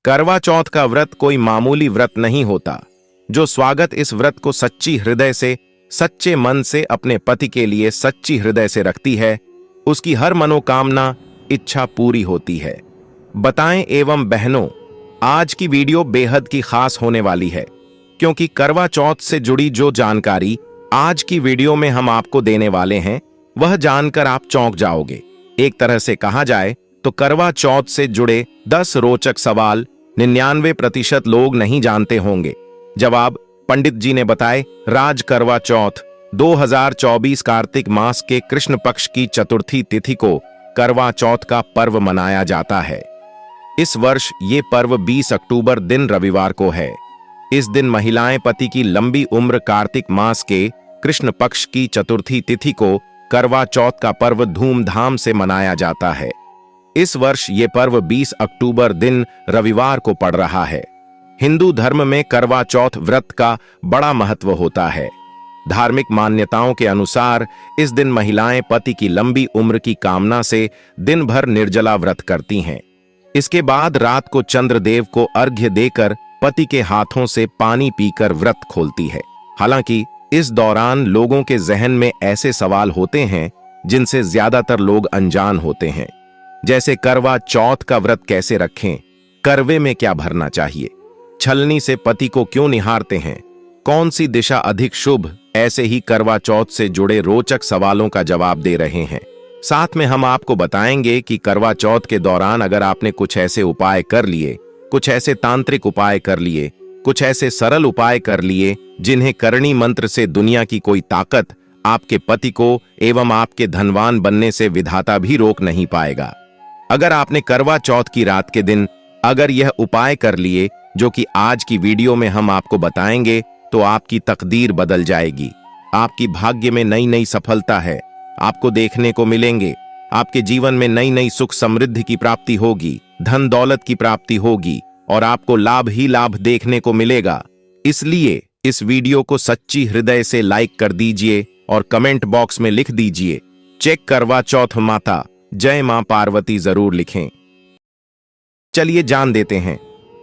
करवा चौथ का व्रत कोई मामूली व्रत नहीं होता। जो स्वागत इस व्रत को सच्ची हृदय से, सच्चे मन से अपने पति के लिए सच्ची हृदय से रखती है, उसकी हर मनोकामना, इच्छा पूरी होती है। बताएं एवं बहनों, आज की वीडियो बेहद की खास होने वाली है, क्योंकि करवा चौथ से जुड़ी जो जानकारी आज की वीडियो में हम आपको देने वाले हैं, वह जानकर आप चौंक जाओगे। एक तरह से कहा जाए तो करवा चौथ से जुड़े 10 रोचक सवाल 99% लोग नहीं जानते होंगे। जवाब पंडित जी ने बताए। राज करवा चौथ 2024 कार्तिक मास के कृष्ण पक्ष की चतुर्थी तिथि को करवा चौथ का पर्व मनाया जाता है। इस वर्ष ये पर्व 20 अक्टूबर दिन रविवार को है। इस दिन महिलाएं पति की लंबी उम्र कार्तिक मास के कृष्ण पक्ष की चतुर्थी तिथि को करवा चौथ का पर्व धूमधाम से मनाया जाता है। इस वर्ष ये पर्व 20 अक्टूबर दिन रविवार को पड़ रहा है। हिंदू धर्म में करवा चौथ व्रत का बड़ा महत्व होता है। धार्मिक मान्यताओं के अनुसार इस दिन महिलाएं पति की लंबी उम्र की कामना से दिन भर निर्जला व्रत करती हैं। इसके बाद रात को चंद्रदेव को अर्घ्य देकर पति के हाथों से पानी पीकर व्रत खोलती है। हालांकि इस दौरान लोगों के जहन में ऐसे सवाल होते हैं जिनसे ज्यादातर लोग अनजान होते हैं, जैसे करवा चौथ का व्रत कैसे रखें, करवे में क्या भरना चाहिए, छलनी से पति को क्यों निहारते हैं, कौन सी दिशा अधिक शुभ। ऐसे ही करवा चौथ से जुड़े रोचक सवालों का जवाब दे रहे हैं। साथ में हम आपको बताएंगे कि करवा चौथ के दौरान अगर आपने कुछ ऐसे उपाय कर लिए, कुछ ऐसे तांत्रिक उपाय कर लिए, कुछ ऐसे सरल उपाय कर लिए जिन्हें करणी मंत्र से दुनिया की कोई ताकत आपके पति को एवं आपके धनवान बनने से विधाता भी रोक नहीं पाएगा। अगर आपने करवा चौथ की रात के दिन अगर यह उपाय कर लिए जो कि आज की वीडियो में हम आपको बताएंगे, तो आपकी तकदीर बदल जाएगी। आपकी भाग्य में नई नई सफलता है आपको देखने को मिलेंगे। आपके जीवन में नई नई सुख समृद्धि की प्राप्ति होगी, धन दौलत की प्राप्ति होगी और आपको लाभ ही लाभ देखने को मिलेगा। इसलिए इस वीडियो को सच्ची हृदय से लाइक कर दीजिए और कमेंट बॉक्स में लिख दीजिए, चेक करवा चौथ माता जय मां पार्वती जरूर लिखें। चलिए जान देते हैं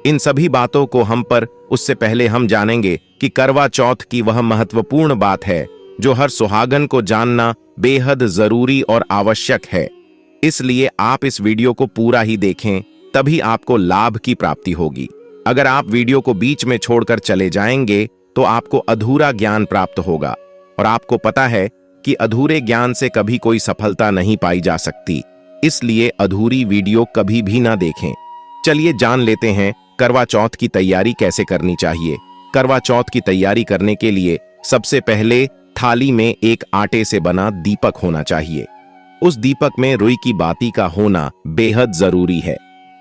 इन सभी बातों को हम पर। उससे पहले हम जानेंगे कि करवा चौथ की वह महत्वपूर्ण बात है जो हर सुहागन को जानना बेहद जरूरी और आवश्यक है। इसलिए आप इस वीडियो को पूरा ही देखें, तभी आपको लाभ की प्राप्ति होगी। अगर आप वीडियो को बीच में छोड़कर चले जाएंगे तो आपको अधूरा ज्ञान प्राप्त होगा, और आपको पता है कि अधूरे ज्ञान से कभी कोई सफलता नहीं पाई जा सकती। इसलिए अधूरी वीडियो कभी भी ना देखें। चलिए जान लेते हैं करवा चौथ की तैयारी कैसे करनी चाहिए। करवा चौथ की तैयारी करने के लिए सबसे पहले थाली में एक आटे से बना दीपक होना चाहिए। उस दीपक में रुई की बाती का होना बेहद जरूरी है।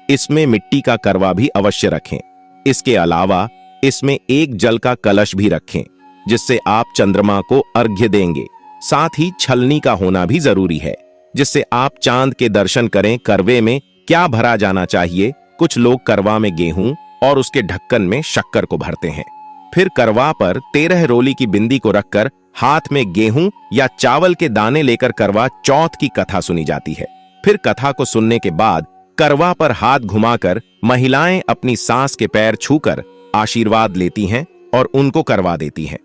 इसमें मिट्टी का करवा भी अवश्य रखें। इसके अलावा इसमें एक जल का कलश भी रखें जिससे आप चंद्रमा को अर्घ्य देंगे। साथ ही छलनी का होना भी जरूरी है जिससे आप चांद के दर्शन करें। करवे में क्या भरा जाना चाहिए? कुछ लोग करवा में गेहूं और उसके ढक्कन में शक्कर को भरते हैं। फिर करवा पर 13 रोली की बिंदी को रखकर हाथ में गेहूं या चावल के दाने लेकर करवा चौथ की कथा सुनी जाती है। फिर कथा को सुनने के बाद करवा पर हाथ घुमाकर महिलाएं अपनी सास के पैर छूकर आशीर्वाद लेती हैं और उनको करवा देती हैं।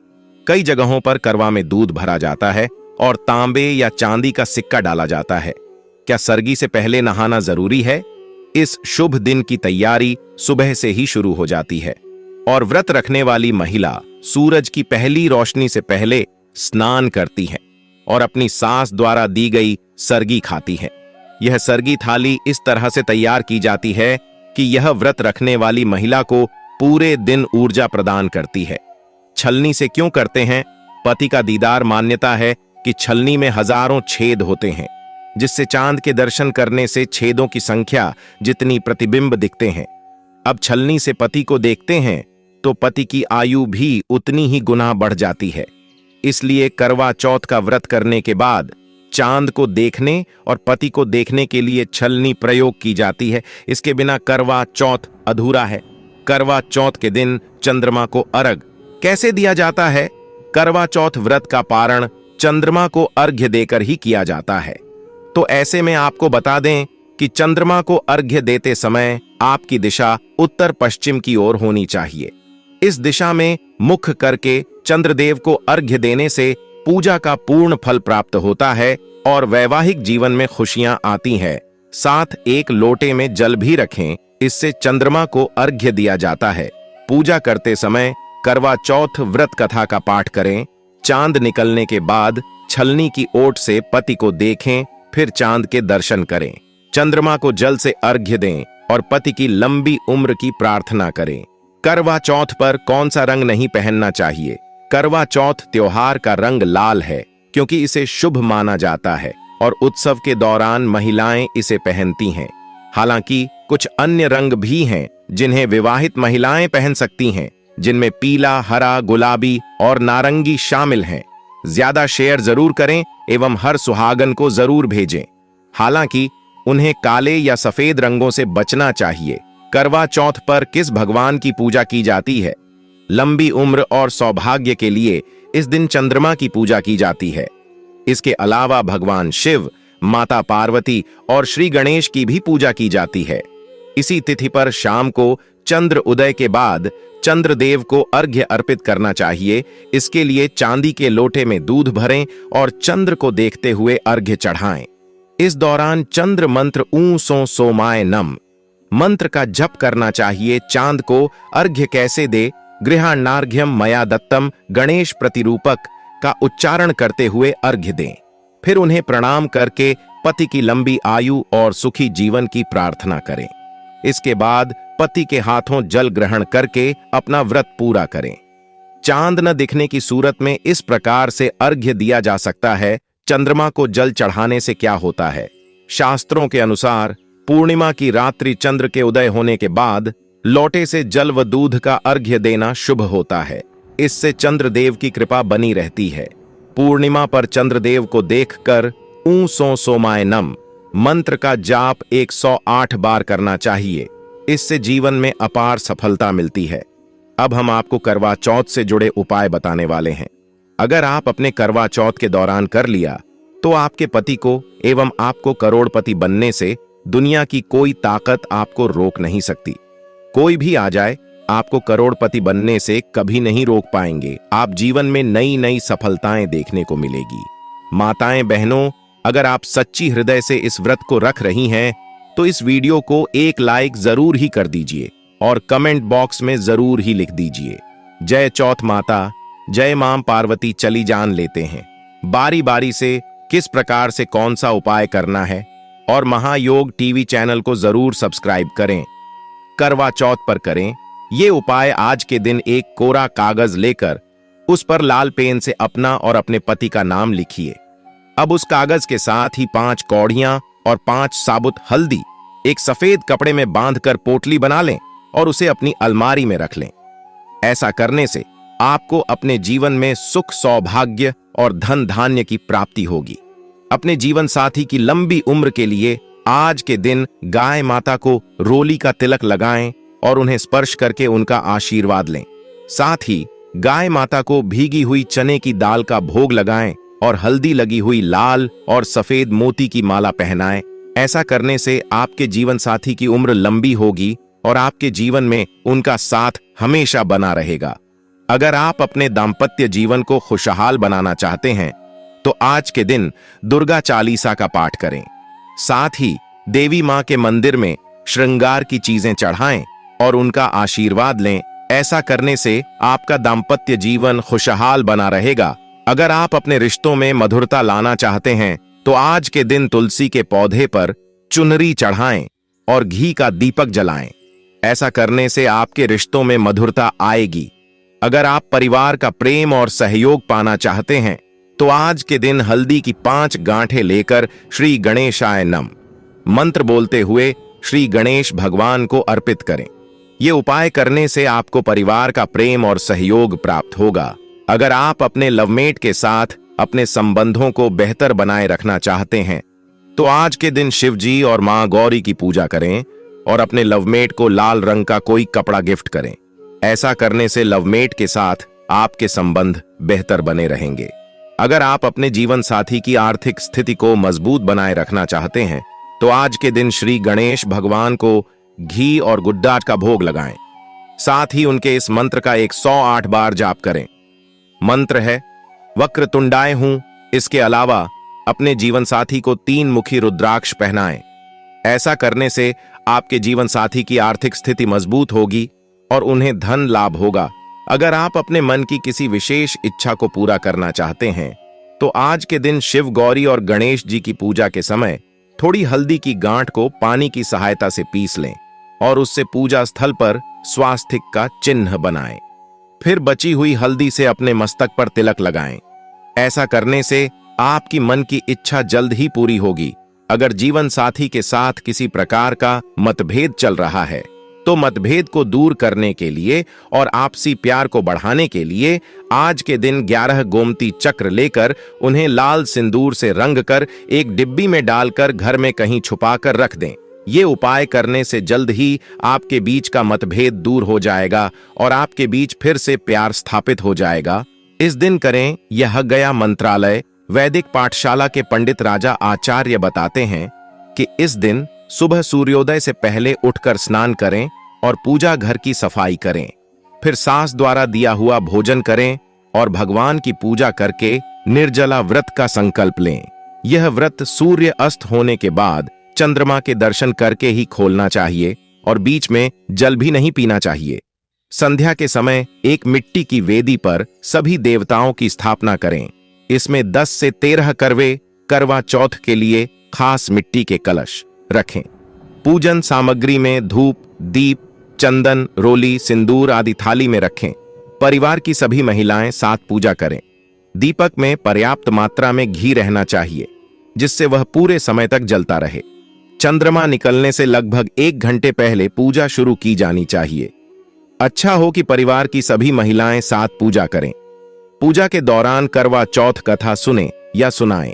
कई जगहों पर करवा में दूध भरा जाता है और तांबे या चांदी का सिक्का डाला जाता है। क्या सरगी से पहले नहाना जरूरी है? इस शुभ दिन की तैयारी सुबह से ही शुरू हो जाती है और व्रत रखने वाली महिला सूरज की पहली रोशनी से पहले स्नान करती है और अपनी सास द्वारा दी गई सरगी खाती है। यह सरगी थाली इस तरह से तैयार की जाती है कि यह व्रत रखने वाली महिला को पूरे दिन ऊर्जा प्रदान करती है। छलनी से क्यों करते हैं? पति का दीदार मान्यता है कि छलनी में हजारों छेद होते हैं, जिससे चांद के दर्शन करने से छेदों की संख्या जितनी प्रतिबिंब दिखते हैं। अब छलनी से पति को देखते हैं तो पति की आयु भी उतनी ही गुना बढ़ जाती है। इसलिए करवा चौथ का व्रत करने के बाद चांद को देखने और पति को देखने के लिए छलनी प्रयोग की जाती है। इसके बिना करवा चौथ अधूरा है। करवा चौथ के दिन चंद्रमा को अर्घ कैसे दिया जाता है? करवा चौथ व्रत का पारण चंद्रमा को अर्घ्य देकर ही किया जाता है। तो ऐसे में आपको बता दें कि चंद्रमा को अर्घ्य देते समय आपकी दिशा उत्तर पश्चिम की ओर होनी चाहिए। इस दिशा में मुख करके चंद्रदेव को अर्घ्य देने से पूजा का पूर्ण फल प्राप्त होता है और वैवाहिक जीवन में खुशियां आती हैं। साथ एक लोटे में जल भी रखें, इससे चंद्रमा को अर्घ्य दिया जाता है। पूजा करते समय करवा चौथ व्रत कथा का पाठ करें। चांद निकलने के बाद छलनी की ओट से पति को देखें, फिर चांद के दर्शन करें। चंद्रमा को जल से अर्घ्य दें और पति की लंबी उम्र की प्रार्थना करें। करवा चौथ पर कौन सा रंग नहीं पहनना चाहिए? करवा चौथ त्योहार का रंग लाल है, क्योंकि इसे शुभ माना जाता है और उत्सव के दौरान महिलाएं इसे पहनती हैं। हालांकि कुछ अन्य रंग भी हैं जिन्हें विवाहित महिलाएं पहन सकती हैं, जिनमें पीला, हरा, गुलाबी और नारंगी शामिल हैं। ज्यादा शेयर जरूर करें एवं हर सुहागन को जरूर भेजें। हालांकि उन्हें काले या सफेद रंगों से बचना चाहिए। करवा चौथ पर किस भगवान की पूजा की जाती है? लंबी उम्र और सौभाग्य के लिए इस दिन चंद्रमा की पूजा की जाती है। इसके अलावा भगवान शिव, माता पार्वती और श्री गणेश की भी पूजा की जाती है। इसी तिथि पर शाम को चंद्र उदय के बाद चंद्रदेव को अर्घ्य अर्पित करना चाहिए। इसके लिए चांदी के लोटे में दूध भरें और चंद्र को देखते हुए अर्घ्य चढ़ाएं। इस दौरान चंद्र मंत्र ऊं सो सोमाय नम मंत्र का जप करना चाहिए। चांद को अर्घ्य कैसे दे? गृहाणार्घ्यम मया दत्तम गणेश प्रतिरूपक का उच्चारण करते हुए अर्घ्य दें। फिर उन्हें प्रणाम करके पति की लंबी आयु और सुखी जीवन की प्रार्थना करें। इसके बाद पति के हाथों जल ग्रहण करके अपना व्रत पूरा करें। चांद न दिखने की सूरत में इस प्रकार से अर्घ्य दिया जा सकता है। चंद्रमा को जल चढ़ाने से क्या होता है? शास्त्रों के अनुसार पूर्णिमा की रात्रि चंद्र के उदय होने के बाद लोटे से जल व दूध का अर्घ्य देना शुभ होता है। इससे चंद्रदेव की कृपा बनी रहती है। पूर्णिमा पर चंद्रदेव को देखकर ऊं सो सोमाय नम मंत्र का जाप 108 बार करना चाहिए। इससे जीवन में अपार सफलता मिलती है। अब हम आपको करवा चौथ से जुड़े उपाय बताने वाले हैं। अगर आप अपने करवा चौथ के दौरान कर लिया तो आपके पति को एवं आपको करोड़पति बनने से दुनिया की कोई ताकत आपको रोक नहीं सकती। कोई भी आ जाए, आपको करोड़पति बनने से कभी नहीं रोक पाएंगे। आप जीवन में नई नई सफलताएं देखने को मिलेगी। माताएं, बहनों, अगर आप सच्ची हृदय से इस व्रत को रख रही हैं तो इस वीडियो को एक लाइक जरूर ही कर दीजिए और कमेंट बॉक्स में जरूर ही लिख दीजिए, जय चौथ माता, जय मां पार्वती। चली जान लेते हैं बारी बारी से किस प्रकार से कौन सा उपाय करना है, और महायोग टीवी चैनल को जरूर सब्सक्राइब करें। करवा चौथ पर करें ये उपाय। आज के दिन एक कोरा कागज लेकर उस पर लाल पेन से अपना और अपने पति का नाम लिखिए। अब उस कागज के साथ ही 5 कौड़ियां और 5 साबुत हल्दी एक सफेद कपड़े में बांधकर पोटली बना लें और उसे अपनी अलमारी में रख लें। ऐसा करने से आपको अपने जीवन में सुख, सौभाग्य और धन धान्य की प्राप्ति होगी। अपने जीवन साथी की लंबी उम्र के लिए आज के दिन गाय माता को रोली का तिलक लगाएं और उन्हें स्पर्श करके उनका आशीर्वाद लें। साथ ही गाय माता को भीगी हुई चने की दाल का भोग लगाएं और हल्दी लगी हुई लाल और सफेद मोती की माला पहनाएं। ऐसा करने से आपके जीवन साथी की उम्र लंबी होगी और आपके जीवन में उनका साथ हमेशा बना रहेगा। अगर आप अपने दाम्पत्य जीवन को खुशहाल बनाना चाहते हैं तो आज के दिन दुर्गा चालीसा का पाठ करें। साथ ही देवी मां के मंदिर में श्रृंगार की चीजें चढ़ाएं और उनका आशीर्वाद लें। ऐसा करने से आपका दाम्पत्य जीवन खुशहाल बना रहेगा। अगर आप अपने रिश्तों में मधुरता लाना चाहते हैं तो आज के दिन तुलसी के पौधे पर चुनरी चढ़ाएं और घी का दीपक जलाएं। ऐसा करने से आपके रिश्तों में मधुरता आएगी। अगर आप परिवार का प्रेम और सहयोग पाना चाहते हैं तो आज के दिन हल्दी की 5 गांठें लेकर श्री गणेशाय नम मंत्र बोलते हुए श्री गणेश भगवान को अर्पित करें। ये उपाय करने से आपको परिवार का प्रेम और सहयोग प्राप्त होगा। अगर आप अपने लवमेट के साथ अपने संबंधों को बेहतर बनाए रखना चाहते हैं तो आज के दिन शिव जी और मां गौरी की पूजा करें और अपने लवमेट को लाल रंग का कोई कपड़ा गिफ्ट करें। ऐसा करने से लवमेट के साथ आपके संबंध बेहतर बने रहेंगे। अगर आप अपने जीवन साथी की आर्थिक स्थिति को मजबूत बनाए रखना चाहते हैं तो आज के दिन श्री गणेश भगवान को घी और गुड्डाट का भोग लगाएं। साथ ही उनके इस मंत्र का 108 बार जाप करें। मंत्र है वक्रतुंडाय हूं। इसके अलावा अपने जीवन साथी को 3 मुखी रुद्राक्ष पहनाएं। ऐसा करने से आपके जीवन साथी की आर्थिक स्थिति मजबूत होगी और उन्हें धन लाभ होगा। अगर आप अपने मन की किसी विशेष इच्छा को पूरा करना चाहते हैं तो आज के दिन शिव, गौरी और गणेश जी की पूजा के समय थोड़ी हल्दी की गांठ को पानी की सहायता से पीस लें और उससे पूजा स्थल पर स्वास्तिक का चिन्ह बनाएं। फिर बची हुई हल्दी से अपने मस्तक पर तिलक लगाएं। ऐसा करने से आपकी मन की इच्छा जल्द ही पूरी होगी। अगर जीवन साथी के साथ किसी प्रकार का मतभेद चल रहा है तो मतभेद को दूर करने के लिए और आपसी प्यार को बढ़ाने के लिए आज के दिन 11 गोमती चक्र लेकर उन्हें लाल सिंदूर से रंग कर एक डिब्बी में डालकर घर में कहीं छुपाकर रख दें। ये उपाय करने से जल्द ही आपके बीच का मतभेद दूर हो जाएगा और आपके बीच फिर से प्यार स्थापित हो जाएगा। इस दिन करें यह गया मंत्रालय। वैदिक पाठशाला के पंडित राजा आचार्य बताते हैं कि इस दिन सुबह सूर्योदय से पहले उठकर स्नान करें और पूजा घर की सफाई करें। फिर सास द्वारा दिया हुआ भोजन करें और भगवान की पूजा करके निर्जला व्रत का संकल्प लें। यह व्रत सूर्य अस्त होने के बाद चंद्रमा के दर्शन करके ही खोलना चाहिए और बीच में जल भी नहीं पीना चाहिए। संध्या के समय एक मिट्टी की वेदी पर सभी देवताओं की स्थापना करें। इसमें 10 से 13 करवा चौथ के लिए खास मिट्टी के कलश रखें। पूजन सामग्री में धूप, दीप, चंदन, रोली, सिंदूर आदि थाली में रखें। परिवार की सभी महिलाएं साथ पूजा करें। दीपक में पर्याप्त मात्रा में घी रहना चाहिए जिससे वह पूरे समय तक जलता रहे। चंद्रमा निकलने से लगभग 1 घंटे पहले पूजा शुरू की जानी चाहिए। अच्छा हो कि परिवार की सभी महिलाएं साथ पूजा करें। पूजा के दौरान करवा चौथ कथा सुने या सुनाएं।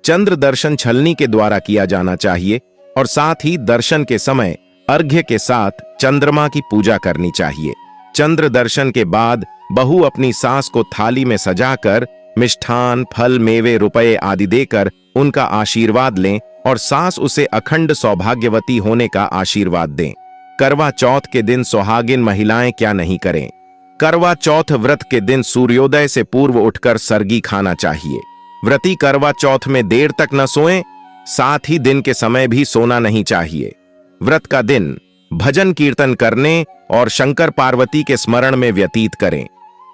चंद्र दर्शन छलनी के द्वारा किया जाना चाहिए और साथ ही दर्शन के समय अर्घ्य के साथ चंद्रमा की पूजा करनी चाहिए। चंद्र दर्शन के बाद बहू अपनी सास को थाली में सजाकर मिष्ठान, फल, मेवे, रुपए आदि देकर उनका आशीर्वाद लें और सास उसे अखंड सौभाग्यवती होने का आशीर्वाद दें। करवा चौथ के दिन सुहागिन महिलाएं क्या नहीं करें। करवा चौथ व्रत के दिन सूर्योदय से पूर्व उठकर सरगी खाना चाहिए। व्रती करवा चौथ में देर तक न सोएं, साथ ही दिन के समय भी सोना नहीं चाहिए। व्रत का दिन भजन कीर्तन करने और शंकर पार्वती के स्मरण में व्यतीत करें।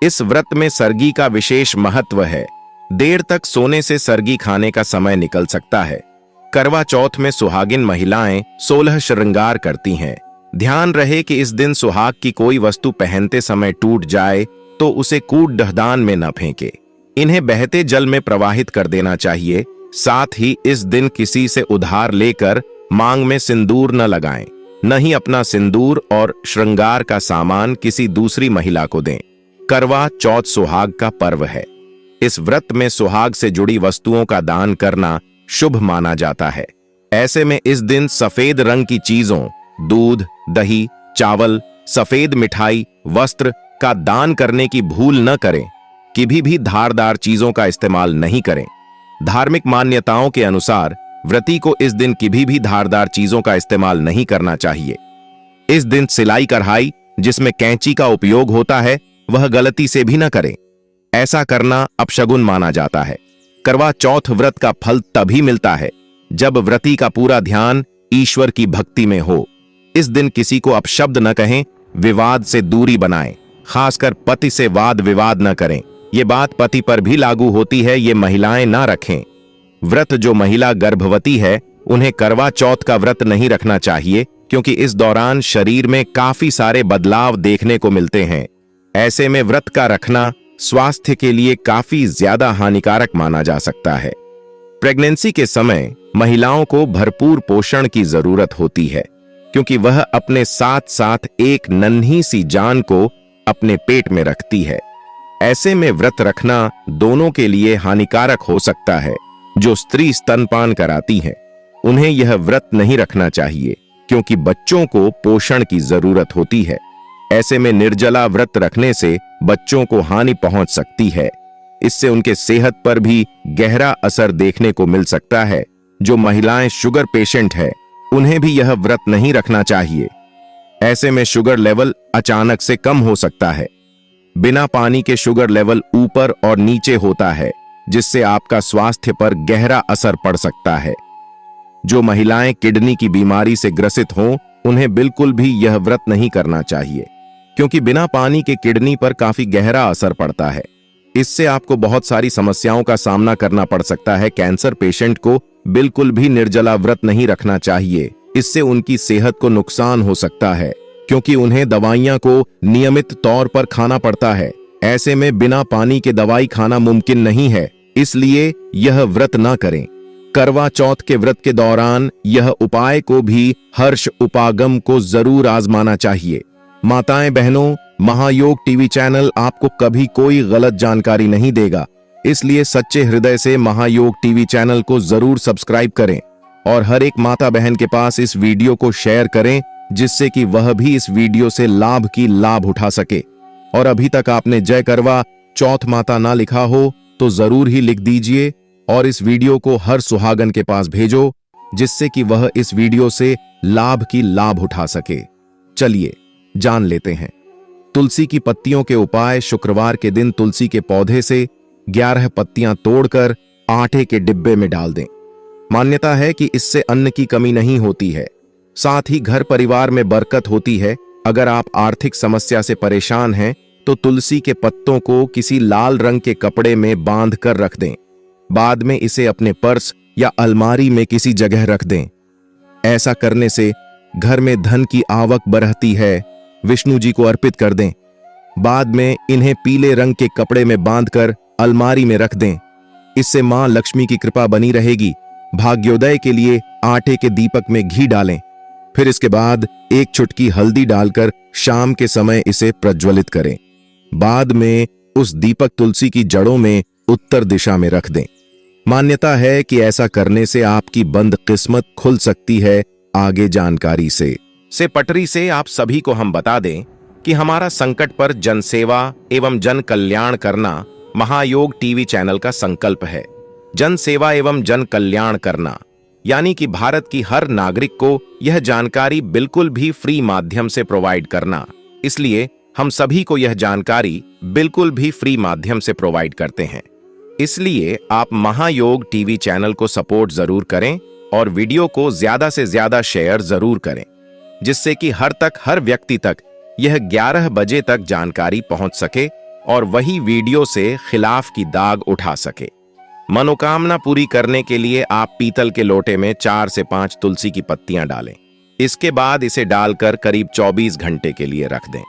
इस व्रत में सरगी का विशेष महत्व है। देर तक सोने से सरगी खाने का समय निकल सकता है। करवा चौथ में सुहागिन महिलाएं 16 श्रृंगार करती हैं। ध्यान रहे कि इस दिन सुहाग की कोई वस्तु पहनते समय टूट जाए तो उसे कूड़दान में न फेंके। इन्हें बहते जल में प्रवाहित कर देना चाहिए। साथ ही इस दिन किसी से उधार लेकर मांग में सिंदूर न लगाएं। न ही अपना सिंदूर और श्रृंगार का सामान किसी दूसरी महिला को दें। करवा चौथ सुहाग का पर्व है। इस व्रत में सुहाग से जुड़ी वस्तुओं का दान करना शुभ माना जाता है। ऐसे में इस दिन सफेद रंग की चीजों, दूध, दही, चावल, सफेद मिठाई, वस्त्र का दान करने की भूल न करें। कभी भी धारदार चीजों का इस्तेमाल नहीं करें। धार्मिक मान्यताओं के अनुसार व्रती को इस दिन कभी भी धारदार चीजों का इस्तेमाल नहीं करना चाहिए। इस दिन सिलाई कढ़ाई जिसमें कैंची का उपयोग होता है वह गलती से भी न करें। ऐसा करना अपशगुन माना जाता है। करवा चौथ व्रत का फल तभी मिलता है जब व्रती का पूरा ध्यान ईश्वर की भक्ति में हो। इस दिन किसी को अपशब्द न कहें, विवाद से दूरी बनाएं। खासकर पति से वाद विवाद न करें। ये बात पति पर भी लागू होती है, ये महिलाएं ना रखें। व्रत जो महिला गर्भवती है उन्हें करवा चौथ का व्रत नहीं रखना चाहिए क्योंकि इस दौरान शरीर में काफी सारे बदलाव देखने को मिलते हैं। ऐसे में व्रत का रखना स्वास्थ्य के लिए काफी ज्यादा हानिकारक माना जा सकता है। प्रेगनेंसी के समय महिलाओं को भरपूर पोषण की जरूरत होती है क्योंकि वह अपने साथ साथ एक नन्ही सी जान को अपने पेट में रखती है। ऐसे में व्रत रखना दोनों के लिए हानिकारक हो सकता है। जो स्त्री स्तनपान कराती हैं उन्हें यह व्रत नहीं रखना चाहिए क्योंकि बच्चों को पोषण की जरूरत होती है। ऐसे में निर्जला व्रत रखने से बच्चों को हानि पहुंच सकती है। इससे उनके सेहत पर भी गहरा असर देखने को मिल सकता है। जो महिलाएं शुगर पेशेंट है उन्हें भी यह व्रत नहीं रखना चाहिए ऐसे में शुगर लेवल अचानक से कम हो सकता है। बिना पानी के शुगर लेवल ऊपर और नीचे होता है, जिससे आपका स्वास्थ्य पर गहरा असर पड़ सकता है। जो महिलाएं किडनी की बीमारी से ग्रसित हों, उन्हें बिल्कुल भी यह व्रत नहीं करना चाहिए, क्योंकि बिना पानी के किडनी पर काफी गहरा असर पड़ता है। इससे आपको बहुत सारी समस्याओं का सामना करना पड़ सकता है। कैंसर पेशेंट को बिल्कुल भी निर्जला व्रत नहीं रखना चाहिए। इससे उनकी सेहत को नुकसान हो सकता है, क्योंकि उन्हें दवाइयां को नियमित तौर पर खाना पड़ता है। ऐसे में बिना पानी के दवाई खाना मुमकिन नहीं है, इसलिए यह व्रत ना करें। करवा चौथ के व्रत के दौरान यह उपाय को भी हर्ष उपागम को जरूर आजमाना चाहिए। माताएं बहनों, महायोग टीवी चैनल आपको कभी कोई गलत जानकारी नहीं देगा, इसलिए सच्चे हृदय से महायोग टीवी चैनल को जरूर सब्सक्राइब करें और हर एक माता बहन के पास इस वीडियो को शेयर करें, जिससे कि वह भी इस वीडियो से लाभ उठा सके। और अभी तक आपने जय करवा चौथ माता ना लिखा हो तो जरूर ही लिख दीजिए और इस वीडियो को हर सुहागन के पास भेजो, जिससे कि वह इस वीडियो से लाभ उठा सके। चलिए जान लेते हैं तुलसी की पत्तियों के उपाय। शुक्रवार के दिन तुलसी के पौधे से 11 पत्तियां तोड़कर आटे के डिब्बे में डाल दें। मान्यता है कि इससे अन्न की कमी नहीं होती है, साथ ही घर परिवार में बरकत होती है। अगर आप आर्थिक समस्या से परेशान हैं तो तुलसी के पत्तों को किसी लाल रंग के कपड़े में बांध कर रख दें। बाद में इसे अपने पर्स या अलमारी में किसी जगह रख दें। ऐसा करने से घर में धन की आवक बढ़ती है। विष्णु जी को अर्पित कर दें। बाद में इन्हें पीले रंग के कपड़े में बांधकर अलमारी में रख दें। इससे मां लक्ष्मी की कृपा बनी रहेगी। भाग्योदय के लिए आटे के दीपक में घी डालें। फिर इसके बाद एक चुटकी हल्दी डालकर शाम के समय इसे प्रज्वलित करें। बाद में उस दीपक तुलसी की जड़ों में उत्तर दिशा में रख दें। मान्यता है कि ऐसा करने से आपकी बंद किस्मत खुल सकती है। आगे जानकारी से पटरी से आप सभी को हम बता दें कि हमारा संकट पर जनसेवा एवं जन कल्याण करना महायोग टीवी चैनल का संकल्प है। जन सेवा एवं जन कल्याण करना यानी कि भारत की हर नागरिक को यह जानकारी बिल्कुल भी फ्री माध्यम से प्रोवाइड करना। इसलिए हम सभी को यह जानकारी बिल्कुल भी फ्री माध्यम से प्रोवाइड करते हैं। इसलिए आप महायोग टीवी चैनल को सपोर्ट जरूर करें और वीडियो को ज्यादा से ज्यादा शेयर जरूर करें, जिससे कि हर व्यक्ति तक यह 11 बजे तक जानकारी पहुंच सके और वही वीडियो से खिलाफ की दाग उठा सके। मनोकामना पूरी करने के लिए आप पीतल के लोटे में 4 से 5 तुलसी की पत्तियां डालें। इसके बाद इसे डालकर करीब 24 घंटे के लिए रख दें।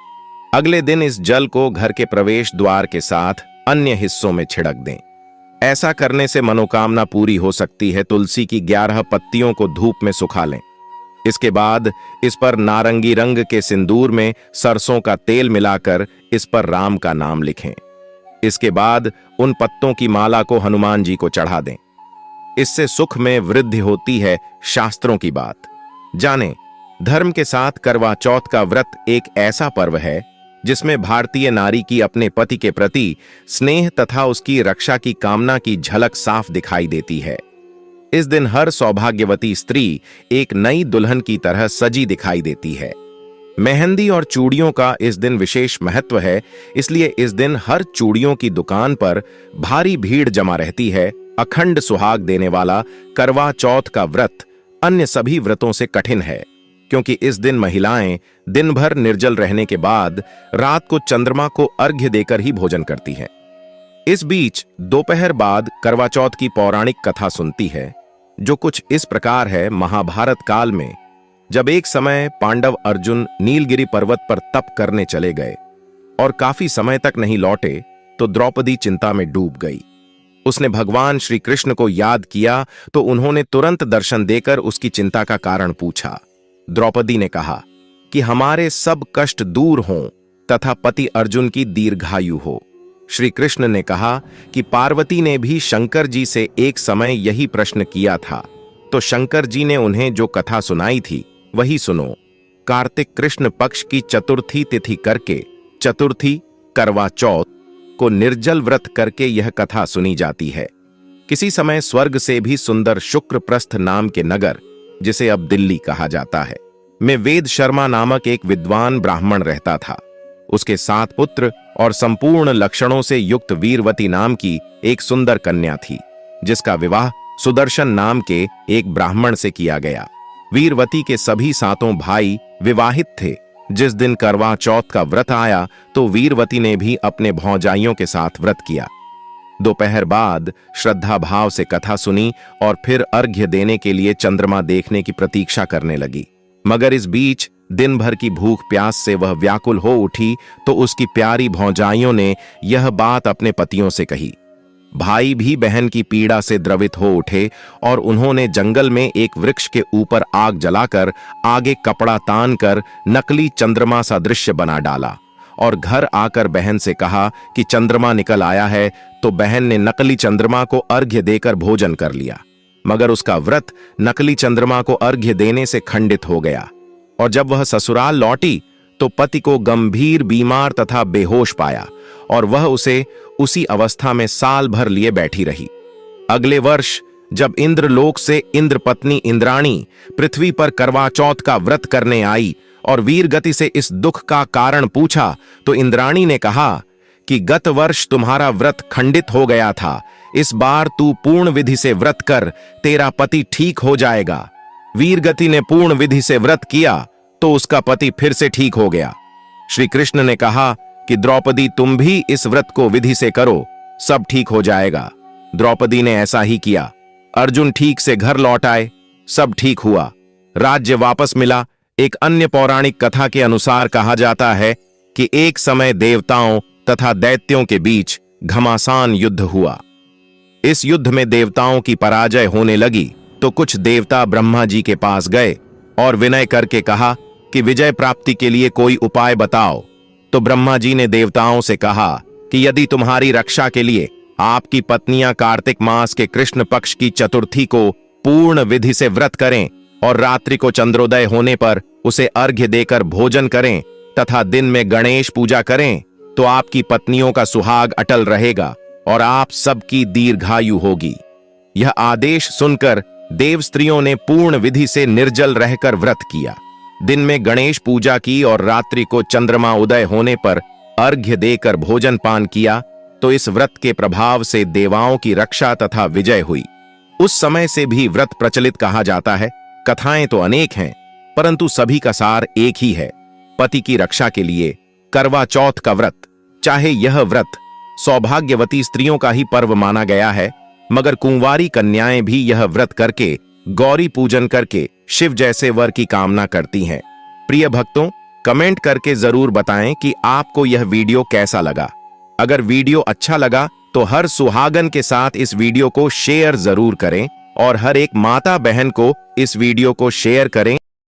अगले दिन इस जल को घर के प्रवेश द्वार के साथ अन्य हिस्सों में छिड़क दें। ऐसा करने से मनोकामना पूरी हो सकती है। तुलसी की 11 पत्तियों को धूप में सुखा लें। इसके बाद इस पर नारंगी रंग के सिंदूर में सरसों का तेल मिलाकर इस पर राम का नाम लिखें। इसके बाद उन पत्तों की माला को हनुमान जी को चढ़ा दें। इससे सुख में वृद्धि होती है, शास्त्रों की बात। जानें, धर्म के साथ करवा चौथ का व्रत एक ऐसा पर्व है जिसमें भारतीय नारी की अपने पति के प्रति स्नेह तथा उसकी रक्षा की कामना की झलक साफ दिखाई देती है। इस दिन हर सौभाग्यवती स्त्री एक नई दुल्हन की तरह सजी दिखाई देती है। मेहंदी और चूड़ियों का इस दिन विशेष महत्व है, इसलिए इस दिन हर चूड़ियों की दुकान पर भारी भीड़ जमा रहती है। अखंड सुहाग देने वाला करवा चौथ का व्रत अन्य सभी व्रतों से कठिन है, क्योंकि इस दिन महिलाएं दिन भर निर्जल रहने के बाद रात को चंद्रमा को अर्घ्य देकर ही भोजन करती हैं। इस बीच दोपहर बाद करवा चौथ की पौराणिक कथा सुनती है, जो कुछ इस प्रकार है। महाभारत काल में जब एक समय पांडव अर्जुन नीलगिरी पर्वत पर तप करने चले गए और काफी समय तक नहीं लौटे, तो द्रौपदी चिंता में डूब गई। उसने भगवान श्री कृष्ण को याद किया तो उन्होंने तुरंत दर्शन देकर उसकी चिंता का कारण पूछा। द्रौपदी ने कहा कि हमारे सब कष्ट दूर हों तथा पति अर्जुन की दीर्घायु हो। श्री कृष्ण ने कहा कि पार्वती ने भी शंकर जी से एक समय यही प्रश्न किया था, तो शंकर जी ने उन्हें जो कथा सुनाई थी वही सुनो। कार्तिक कृष्ण पक्ष की चतुर्थी तिथि करके, चतुर्थी करवा चौथ को निर्जल व्रत करके यह कथा सुनी जाती है। किसी समय स्वर्ग से भी सुंदर शुक्रप्रस्थ नाम के नगर, जिसे अब दिल्ली कहा जाता है, में वेद शर्मा नामक एक विद्वान ब्राह्मण रहता था। उसके 7 पुत्र और संपूर्ण लक्षणों से युक्त वीरवती नाम की एक सुंदर कन्या थी, जिसका विवाह सुदर्शन नाम के एक ब्राह्मण से किया गया। वीरवती के सभी 7 भाई विवाहित थे। जिस दिन करवा चौथ का व्रत आया तो वीरवती ने भी अपने भौजाइयों के साथ व्रत किया। दोपहर बाद श्रद्धा भाव से कथा सुनी और फिर अर्घ्य देने के लिए चंद्रमा देखने की प्रतीक्षा करने लगी। मगर इस बीच दिन भर की भूख प्यास से वह व्याकुल हो उठी तो उसकी प्यारी भौजाइयों ने यह बात अपने पतियों से कही। भाई भी बहन की पीड़ा से द्रवित हो उठे और उन्होंने जंगल में एक वृक्ष के ऊपर आग जलाकर आगे कपड़ा तान कर नकली चंद्रमा सा दृश्य बना डाला और घर आकर बहन से कहा कि चंद्रमा निकल आया है। तो बहन ने नकली चंद्रमा को अर्घ्य देकर भोजन कर लिया, मगर उसका व्रत नकली चंद्रमा को अर्घ्य देने से खंडित हो गया और जब वह ससुराल लौटी तो पति को गंभीर बीमार तथा बेहोश पाया और वह उसे उसी अवस्था में साल भर लिए बैठी रही। अगले वर्ष जब इंद्रलोक से इंद्रपत्नी इंद्राणी पृथ्वी पर करवा चौथ का व्रत करने आई और वीरगति से इस दुख का कारण पूछा तो इंद्राणी ने कहा कि गत वर्ष तुम्हारा व्रत खंडित हो गया था, इस बार तू पूर्ण विधि से व्रत कर, तेरा पति ठीक हो जाएगा। वीरगति ने पूर्ण विधि से व्रत किया तो उसका पति फिर से ठीक हो गया। श्री कृष्ण ने कहा कि द्रौपदी तुम भी इस व्रत को विधि से करो, सब ठीक हो जाएगा। द्रौपदी ने ऐसा ही किया। अर्जुन ठीक से घर लौट आए, सब ठीक हुआ, राज्य वापस मिला। एक अन्य पौराणिक कथा के अनुसार कहा जाता है कि एक समय देवताओं तथा दैत्यों के बीच घमासान युद्ध हुआ। इस युद्ध में देवताओं की पराजय होने लगी तो कुछ देवता ब्रह्मा जी के पास गए और विनय करके कहा कि विजय प्राप्ति के लिए कोई उपाय बताओ। तो ब्रह्मा जी ने देवताओं से कहा कि यदि तुम्हारी रक्षा के लिए आपकी पत्नियां कार्तिक मास के कृष्ण पक्ष की चतुर्थी को पूर्ण विधि से व्रत करें और रात्रि को चंद्रोदय होने पर उसे अर्घ्य देकर भोजन करें तथा दिन में गणेश पूजा करें तो आपकी पत्नियों का सुहाग अटल रहेगा और आप सबकी दीर्घायु होगी। यह आदेश सुनकर देव स्त्रियों ने पूर्ण विधि से निर्जल रहकर व्रत किया, दिन में गणेश पूजा की और रात्रि को चंद्रमा उदय होने पर अर्घ्य देकर भोजन पान किया तो इस व्रत के प्रभाव से देवाओं की रक्षा तथा विजय हुई। उस समय से भी व्रत प्रचलित कहा जाता है। कथाएं तो अनेक हैं परंतु सभी का सार एक ही है, पति की रक्षा के लिए करवा चौथ का व्रत। चाहे यह व्रत सौभाग्यवती स्त्रियों का ही पर्व माना गया है, मगर कुंवारी कन्याएं भी यह व्रत करके गौरी पूजन करके शिव जैसे वर की कामना करती हैं। प्रिय भक्तों, कमेंट करके जरूर बताएं कि आपको यह वीडियो कैसा लगा। अगर वीडियो अच्छा लगा तो हर सुहागन के साथ इस वीडियो को शेयर जरूर करें और हर एक माता बहन को इस वीडियो को शेयर करें।